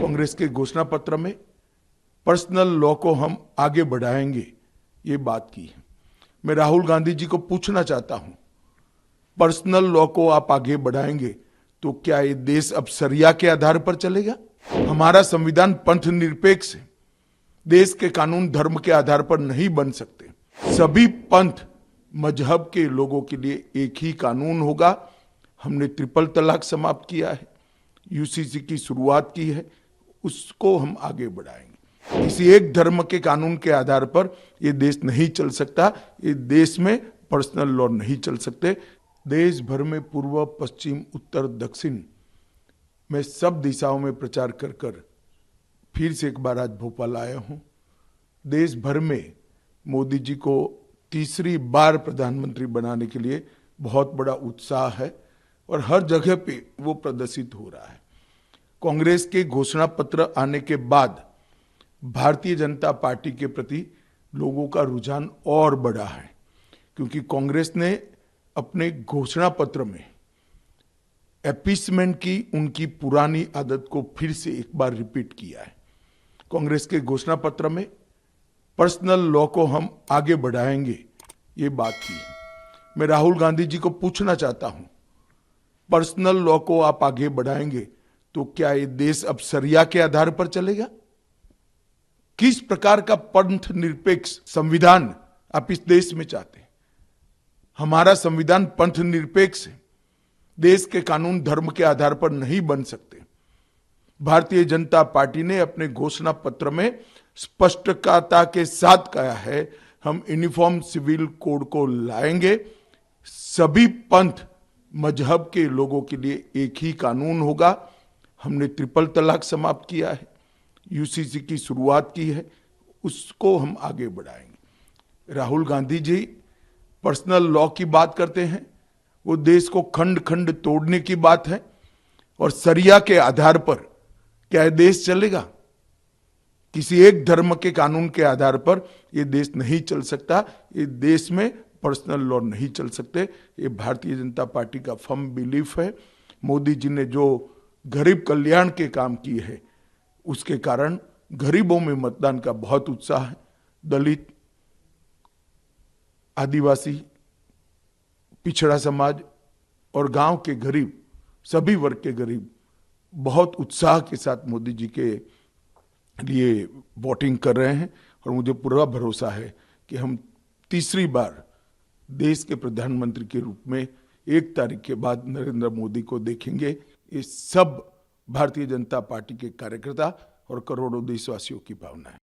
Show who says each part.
Speaker 1: कांग्रेस के घोषणा पत्र में पर्सनल लॉ को हम आगे बढ़ाएंगे, ये बात की है। मैं राहुल गांधी जी को पूछना चाहता हूं, पर्सनल लॉ को आप आगे बढ़ाएंगे तो क्या ये देश अब शरिया के आधार पर चलेगा? हमारा संविधान पंथ निरपेक्ष है। देश के कानून धर्म के आधार पर नहीं बन सकते। सभी पंथ मजहब के लोगों के लिए एक ही कानून होगा। हमने ट्रिपल तलाक समाप्त किया है, यूसीसी की शुरुआत की है, उसको हम आगे बढ़ाएंगे। किसी एक धर्म के कानून के आधार पर ये देश नहीं चल सकता। ये देश में पर्सनल लॉ नहीं चल सकते। देश भर में पूर्व, पश्चिम, उत्तर, दक्षिण में सब दिशाओं में प्रचार कर कर फिर से एक बार आज भोपाल आया हूं। देश भर में मोदी जी को तीसरी बार प्रधानमंत्री बनाने के लिए बहुत बड़ा उत्साह है और हर जगह पे वो प्रदर्शित हो रहा है। कांग्रेस के घोषणा पत्र आने के बाद भारतीय जनता पार्टी के प्रति लोगों का रुझान और बढ़ा है, क्योंकि कांग्रेस ने अपने घोषणा पत्र में अपीसमेंट की उनकी पुरानी आदत को फिर से एक बार रिपीट किया है। कांग्रेस के घोषणा पत्र में पर्सनल लॉ को हम आगे बढ़ाएंगे, ये बात की है। मैं राहुल गांधी जी को पूछना चाहता हूं, पर्सनल लॉ को आप आगे बढ़ाएंगे तो क्या ये देश अब शरिया के आधार पर चलेगा? किस प्रकार का पंथ निरपेक्ष संविधान आप इस देश में चाहते हैं? हमारा संविधान पंथ निरपेक्ष है। देश के कानून धर्म के आधार पर नहीं बन सकते। भारतीय जनता पार्टी ने अपने घोषणा पत्र में स्पष्टता के साथ कहा है, हम यूनिफॉर्म सिविल कोड को लाएंगे। सभी पंथ मजहब के लोगों के लिए एक ही कानून होगा। हमने ट्रिपल तलाक समाप्त किया है, यूसीसी की शुरुआत की है, उसको हम आगे बढ़ाएंगे। राहुल गांधी जी पर्सनल लॉ की बात करते हैं, वो देश को खंड खंड तोड़ने की बात है। और शरिया के आधार पर क्या यह देश चलेगा? किसी एक धर्म के कानून के आधार पर यह देश नहीं चल सकता। ये देश में पर्सनल लॉ नहीं चल सकते। ये भारतीय जनता पार्टी का फर्म बिलीफ है। मोदी जी ने जो गरीब कल्याण के काम किए हैं, उसके कारण गरीबों में मतदान का बहुत उत्साह है। दलित, आदिवासी, पिछड़ा समाज और गांव के गरीब, सभी वर्ग के गरीब बहुत उत्साह के साथ मोदी जी के लिए वोटिंग कर रहे हैं। और मुझे पूरा भरोसा है कि हम तीसरी बार देश के प्रधानमंत्री के रूप में 1 तारीख के बाद नरेंद्र मोदी को देखेंगे। ये सब भारतीय जनता पार्टी के कार्यकर्ता और करोड़ों देशवासियों की भावना है।